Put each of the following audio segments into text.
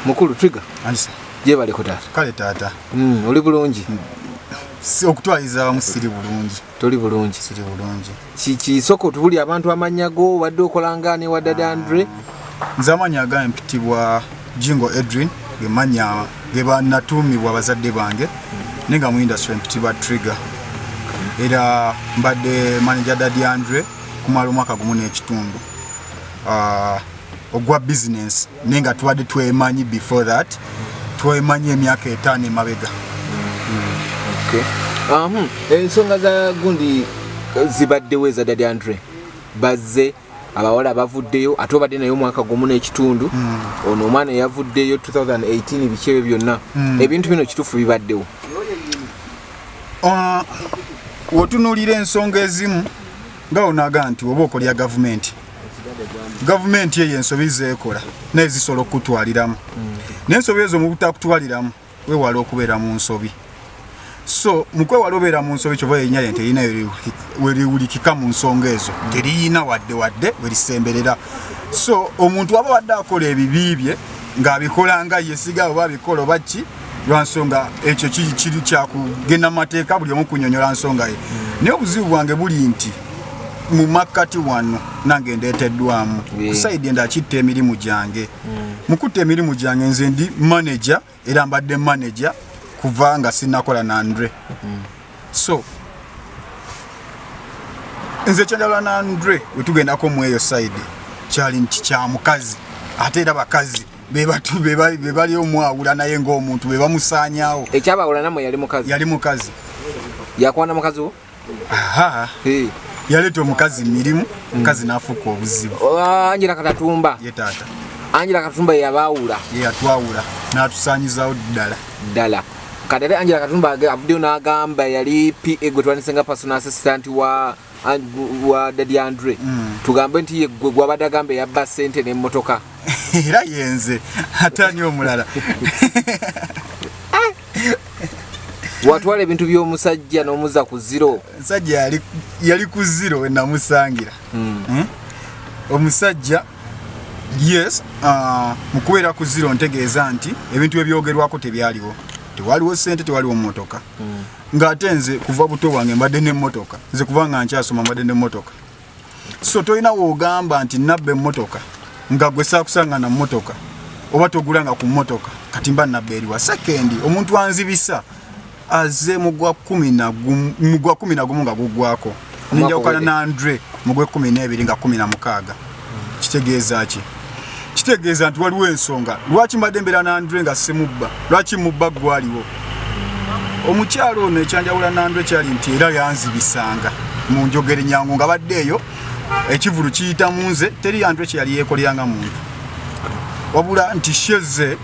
Mukulu Trigger. Anisa. Je bali ko tata. Kale tata. Oli bulungi. Si okutwaliza musiri bulungi. Toli bulungi. Siri bulungi. Ki soko tuli abantu amanyago wadde okolangane wa Dada Andre. Nzamanya ga mpitibwa Jingo Edwin gemanya geba natumibwa bazadde bange nenga mu industry mpitibwa Trigger. Era mbadde manager Dada Andre kumala omwaka gumu n'ekitundu. Ogwa business nenga twadde twemanyi before that twemanyi emyaka 5 emabega. Okay. Ensonga za gundi zibadde weza Dada Andre bazze abawala bavuddeyo ate obadde nayo mwaka gumu n'ekitundu ono omwana yavuddeyo 2018 bikyebe byonna ebintu bino kitufu bibaddewo. Wotunulira ensonga ezimu nga onaga nti oba okolya gavumenti eyo ensobi zeekola n'ezisobola okutwaliramu n'ensobi ezo mu butakutwaliramu weewala okubeera mu nsobi. So mukwewala obeera mu nsobi kyova yennya yente erina weriwulikika mu nsonga ezo teriyina wadde werisemberera. So omuntu aba wadde akola ebibi bye ng'abikola nga yesiga oba abikola oba ki lwansonga ekyo kiri kyakugenda mu mateeka buli omu kunyonyola nsonga ye. Naye obuzibu bwange buli nti mu makati wano nange ndeeteddwamu kusaidi enda akitta emirimu gyange mukutta emirimu gyange nze ndi manager era mbadde manager kuva nga sinakola na Andre. So nze kyanjala na Andre wetugendako mu eyo side kyali nti kya mukazi ate era bakazi bebali omwawula naye ng'omuntu bebamusaanyaawo. Ekyabawula namwe yali mukazi yakwana mukazi wo. Yaleeta omukazi mirimu mukazi n'afuuka obuzibu. Angela Katatumba ye taata. Angela Katatumba yabawula yatwawula n'atusaanyizaawo ddala. Kadere Angela Katumba abudde n'agamba yali PA gwe twanisenga personal assistant wa Dada Andre. Tugambe nti ye gwe gwabadde agamba yabba ssente n'emmotoka. Era yenze atani omulala. Watwala ebintu by'omusajja n'omuza ku zero. Musajja yali ku zero we namusangira. Omusajja yes mukubeera ku zero ntegeeza nti ebintu ebyogerwako tebyaliwo. Tewaliwo ssente tewaliwo mmotoka. Ng'ate nze kuva buto bwange mbadde n'emmotoka. Nze kuva nga nkyasoma mbadde n'emmotoka. So toyina w'ogamba nti nabba emmotoka nga gwe saakusanga na mmotoka oba togulanga ku mmotoka kati mba nabba eriwa. Sekendi omuntu anzibisa aze mugwa 11 nga gugwako ninjawukana na Andre mugwe 12 nga 16. Kitegeeza ki? Kitegeeza nti waliwo ensonga lwaki mbadde mbeera na Andre nga simubba lwaki mubba gwaliwo. Omukyalo ono ekyanjawula na Andre kyali nti era yanzibisanga mu njogere nyangu nga badde eyo ekivulu kiyita mu nze teri Andre kye yali yeekolyanga muntu wabula nti sheze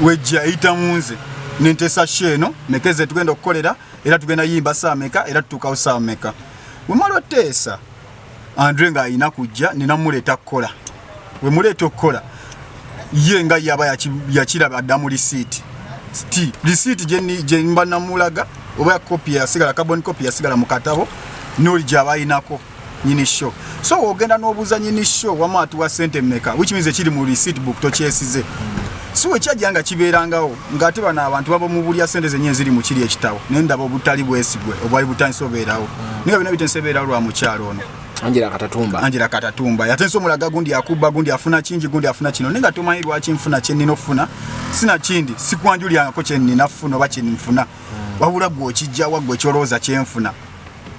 wejja ayita mu nze nentesa sheno mekeze tugenda okukolera era tugenda yimba saa meka era tutuukawo saa meka. Wemala oteesa Andre nga ayina kujja ninamuleeta kukola. We muleeta okukola ye nga yaba yakiraba addamu lisiiti lisiiti gye mba namulaga oba kopi yasigala carbon copy yasigala mu katabo n'oli gy'aba ayinako nyini show. So ogenda n'obuuza nyini show wama atuwa ssente mmeka which means ekiri mu receipt book tokyesize. So ekyajja nga kibeerangawo ng'ate bano abantu baba mu bulya ssente zennyini ziri mu kiri ekitabo naye ndaba obutali bwesigwe obwali butandise obeerawo naye bino bitensebeera lwa mukyalo ono Angela Katatumba yatense omulaga gundi akubba gundi afuna kingi gundi afuna kino nenga tomanyi lwaki nfuna kye nnina okufuna sina kindi sikwanjulyangako kye nnina funa oba kye nfuna wabula gwe okijjawa gwe kyolowooza kye nfuna.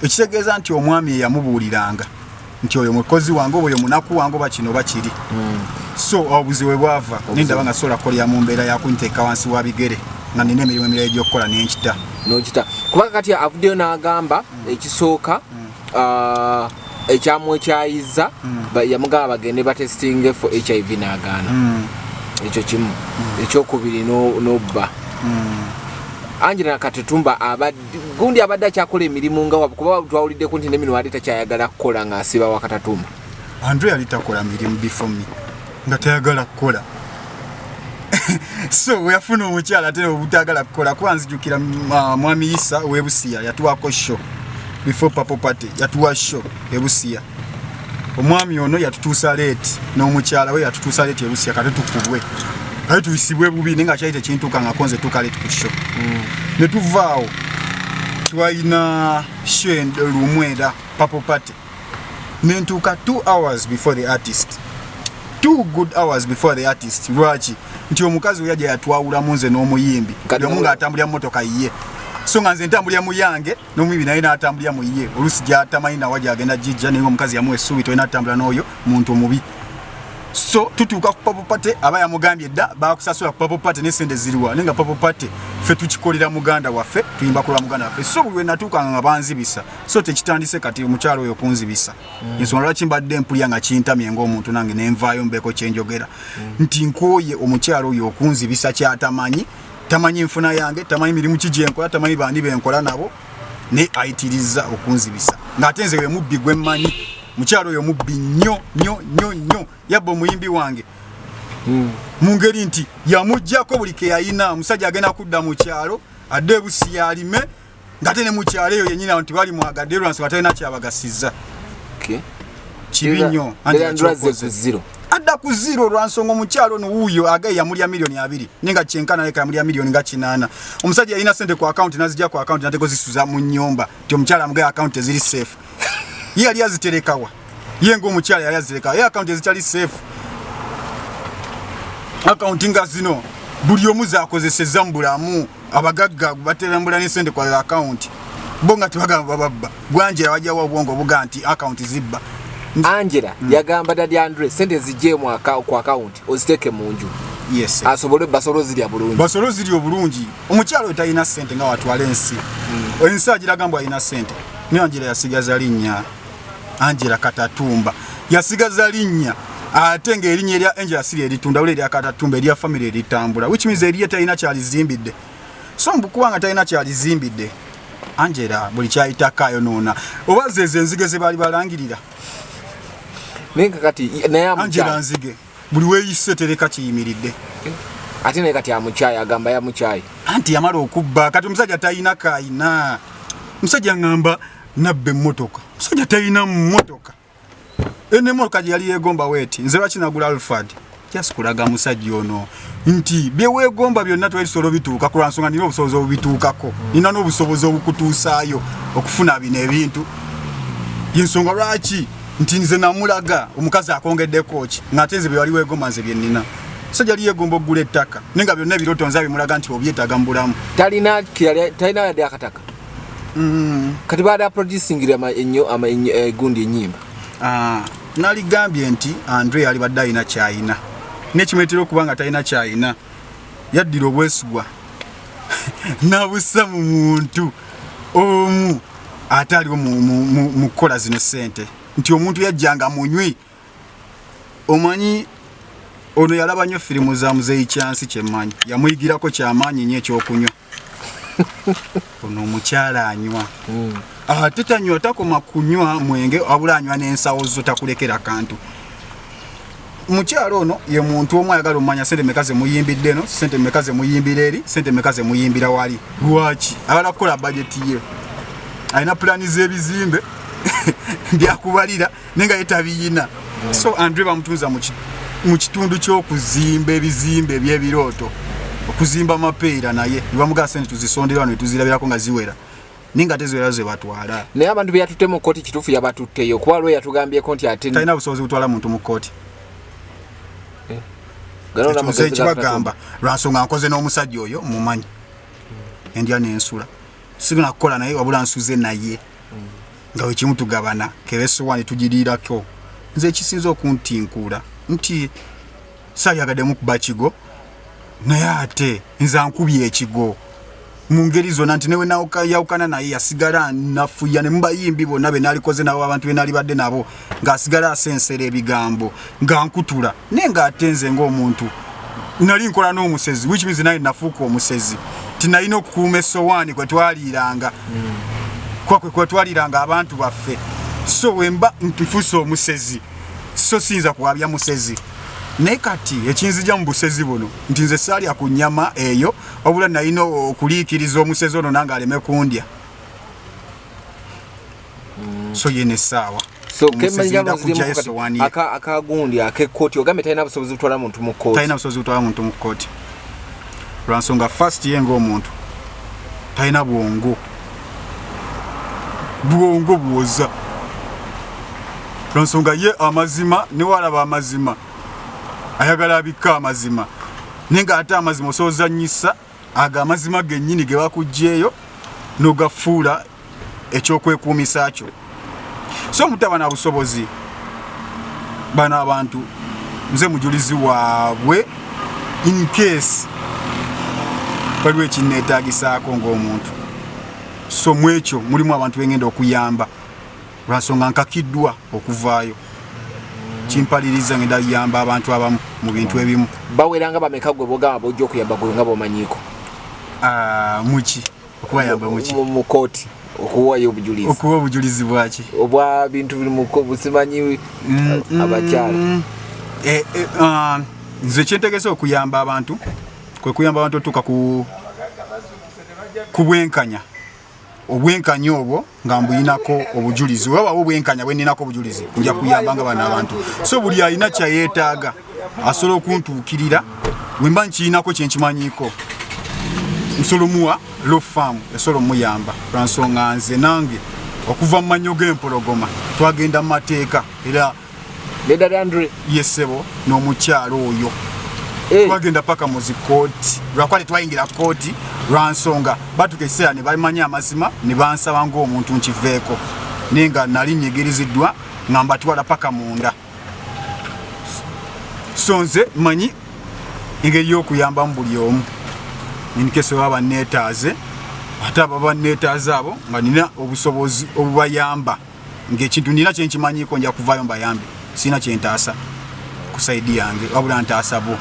Ekitegeeza nti omwami yamubuuliranga nti oyo mukozi wange oba oyo munaku wange oba kino oba kiri. So obuzibu bwava nindaba nga sola kolya mu mbeera yakunteeka wansi wa bigere nga nina emirimu emirala egy'okukola n'enkita kuba kati avuddeyo n'agamba ekisooka ekyamu ekyayiza yamugamba bagende batestinge for HIV n'agaana. Ekyo kimu. Ekyokubiri n'obba. Angela Katatumba gundi abadde akyakola emirimu nga kuba twawuliddeko nti n'emirimu ate takyayagala kukola ng'asiba wa Katatumba. Andre yali takola mirimu before me nga tayagala kukola. So yafuna omukyala ate obutagala kukola kwanzijukira mwami Isa w'Ebusiya yatuwako show before Papa Party yatuwa show Ebusiya. Omwami ono yatutuusa late n'omukyala we yatutuusa late Ebusiya kati tukubwe ayo tuyisibwe bubi ninga kyaite kintuka nga konze tukale tukusho ne tuvaawo twaina shend lumwera Purple Party nentuka 2 hours before the artist 2 good hours before the artist lwaki nti omukazi yaje yatwawula munze n'omuyimbi yomunga atambulya motoka yiye so nga nze ntambulya mu yange n'omuyimbi naye n'atambulya mu yiye olusi gyatamanyi na waje agenda jijja naye omukazi yamuwe subi toyina atambula n'oyo muntu mubi so tutuuka ku Purple Party aba yamugambye dda bakusasula ku Purple Party n'esente ziriwa nenga Purple Party ffe tukikolera muganda waffe tuyimba kulwa muganda waffe so bwe natuuka nga banzibisa so tekitandise kati omukyalo oyo kunzibisa ensonga lwaki mbadde mpulya nga kintamye ng'omuntu nange nenvaayo mbeeko kyenjogera nti nkooye omukyalo oyo okunzibisa kyatamanyi tamanyi nfuna yange tamanyi mirimu kijjenkola tamanyi bandi benkola nabo ne ayitiriza okunzibisa ng'ate nze we mubbi gwe mmanyi mukyalo oyo mubbi nnyo yabba omuyimbi wange mungeri nti yamujjako buli ke yayina omusajja agenda kudda mu kyalo adde busi yalime ngate ne mu kyalo eyo yennyina nti bali mwagadde lwansi batalina kyabagasiza kibi nnyo adda ku zero lwansonga omukyalo no wuuyo agaye yamulya milioni 2 ninga kyenkana leka yamulya milioni nga 8 omusajja yalina sente ku account nazijja ku account nateko zisuza mu nnyumba ti omukyalo amugaye account eziri safe ye yali aziterekawa ye ng'omukyala yali aziterekawa ye account ezitali safe account nga zino buli omu zaakozesezza mu bulamu abagagga baterambula n'esente kwa account bo nga tebagamba babba Gwanjera wajjawo obwongo buga nti account zibba Angela yagamba Daddy Andre sente zijje mu ku account oziteke mu nju yes asobole basolo ziri bulungi basolo ziri obulungi omukyalo talina sente nga watwala ensi ensi agiragambwa alina sente ne Angela yasigaza linnya Angela Katatumba yasigaza linnya ate ng'erinnya erya Angela Siri eritunda ule erya Katatumba erya family eritambula which means eriye talina kyalizimbidde so mbukuwanga talina kyalizimbidde Angela buli kyayitakayo noona oba zeze enzige ze bali balangirira nenga kati naye Angela nzige buli weeyise tereka kiyimiridde ate naye kati amukyaya agamba yamukyaya anti yamala okubba kati omusajja talina kaayina musajja ngamba nabbe mmotoka musajja talina mmotoka ene mmotoka gye yali yeegomba weeti nze lwaki nagula Alfred just kulaga musajja ono nti bye weegomba byonna twebisolo bituuka ku lwansonga nina obusobozi obubituukako nina n'obusobozi obukutuusaayo okufuna bino ebintu yensonga lwaki nti nze namulaga omukazi akongeddeko ki ng'ate nze bye wali weegomba nze bye nnina musajja yali yeegomba oggula ettaka nenga byonna ebiroto nze bimulaga nti obyetaaga mu bulamu talina yadde akataka kati baada producingira gundi enyimba naligambye nti Andre yali badde alina kyayina nekimuletera okubanga talina kyayina yaddira obwesigwa nabussa mu muntu omu ate aliwo mu kukola zino sente nti omuntu yajjanga munywi omanyi ono yalaba nnyo firimu za Muzeeyi Kyansi kyemmanyi yamuyigirako kyamaanyi nnyo ekyokunywa ono omukyala anywa ate tanywa takoma kunywa mwenge wabula anywa n'ensawo zo takulekera kantu mukyala ono ye muntu omu ayagala omumanya sente meka ze muyimbidde eno sente meka ze muyimbira eri sente meka ze muyimbira wali lwaki abala kukola bajeti ye alina pulani z'ebizimbe byakubalira nenga ye tabiyina so Andre bamutunza mu kitundu ky'okuzimba ebizimbe eby'ebirooto okuzimba mapeera naye nibamugaa sente tuzisondera wano netuzirabirako nga ziwera ninga teziwera ze batwala naye abantu beyatutte mu kkooti kituufu yabatutteyo kuba lwe yatugambyeko nti ate talina busobozi butwala muntu mu kkooti ekibagamba lwansonga nkoze n'omusajja oyo mumanyi endya n'ensula sigina kukola naye wabula nsuze naye nga wekimu tugabana kebesowaani tugiriirako nze ekisinza okuntinkula nti saalyagademu kuba kigo naye ate nze ankubye ekigo mu ngeri zonna nti newe yawukana naye yasigala nafuya ne mubayimbi bonna be nalikoze nabo abantu be nali badde nabo ng'asigala asensera ebigambo ng'ankutula naye ng'ate nze ng'omuntu nali nkola n'omusezi which means naye nafuuka omusezi tinalina okukuuma essowaani kwe twaliiranga kwe twaliiranga abantu baffe so wemba ntufuuse omusezi so siyinza kuwabya musezi naye kati ekinzija mu busezi buno nti nze saalya ku nnyama eyo wabula nalina okuliikiriza omusezi ono nange aleme kundya so yene sawa so kemanyamu zilimu akagundi akekoti ogambe talina busobozi butwala muntu mu koti talina busobozi butwala muntu mu koti lwansonga first yengo omuntu talina bwongo bwoza lwansonga ye amazima ne walaba amazima ayagala abika amazima nenga ate amazima osozanyisa aga amazima gennyini ge bakujjeeyo nogafuula ekyokwekuumisa kyo so mutabana busobozi bana abantu nze mujulizi waabwe in case waliwo ekinneetaagisaako ng'omuntu so mwekyo mulimu abantu bengenda okuyamba lwansonga nkakiddwa okuvaayo kimpaliriza ngenda yamba abantu abamu mu bintu ebimu baweranga bameka gwe bogaba bojja okuyamba gwe nga bomanyiiko muki okubayamba muki mu kooti okuwayo obujulizi okuwa obujulizi bwaki obwa bintu biri mu busimanyi abakyala nze kyentegese okuyamba abantu kwe kuyamba abantu otuuka ku bwenkanya obwenkanya obwo nga mbuyinako obujulizi wabawo obwenkanya bwe ninako obujulizi nja kuyamba nga bana abantu so buli alina kyayeetaaga asobola okuntuukirira wemba nkiyinako kyenkimanyiko nsolomuwa law farm esobola omuyamba lwansonga nze nange okuva mu manyo g'empologoma twagenda mu mateeka era yesebo n'omukyalo oyo twagenda paka mu zikooti lwakuba tetwayingira kooti lwansonga batuka ekiseera ne bamanya amazima ne bansaba ng'omuntu nkiveeko naye nga nali nyigiriziddwa nga mbatwala paka munda so nze manyi engeri y'okuyambamu buli omu inkese baba neetaaze ate ababa neetaaze abo nga nina obusobozi obubayamba ng'ekintu nina kyenkimanyiko nja kuvaayo mbayambe sina kyentaasa ku saidi yange wabula ntaasa bo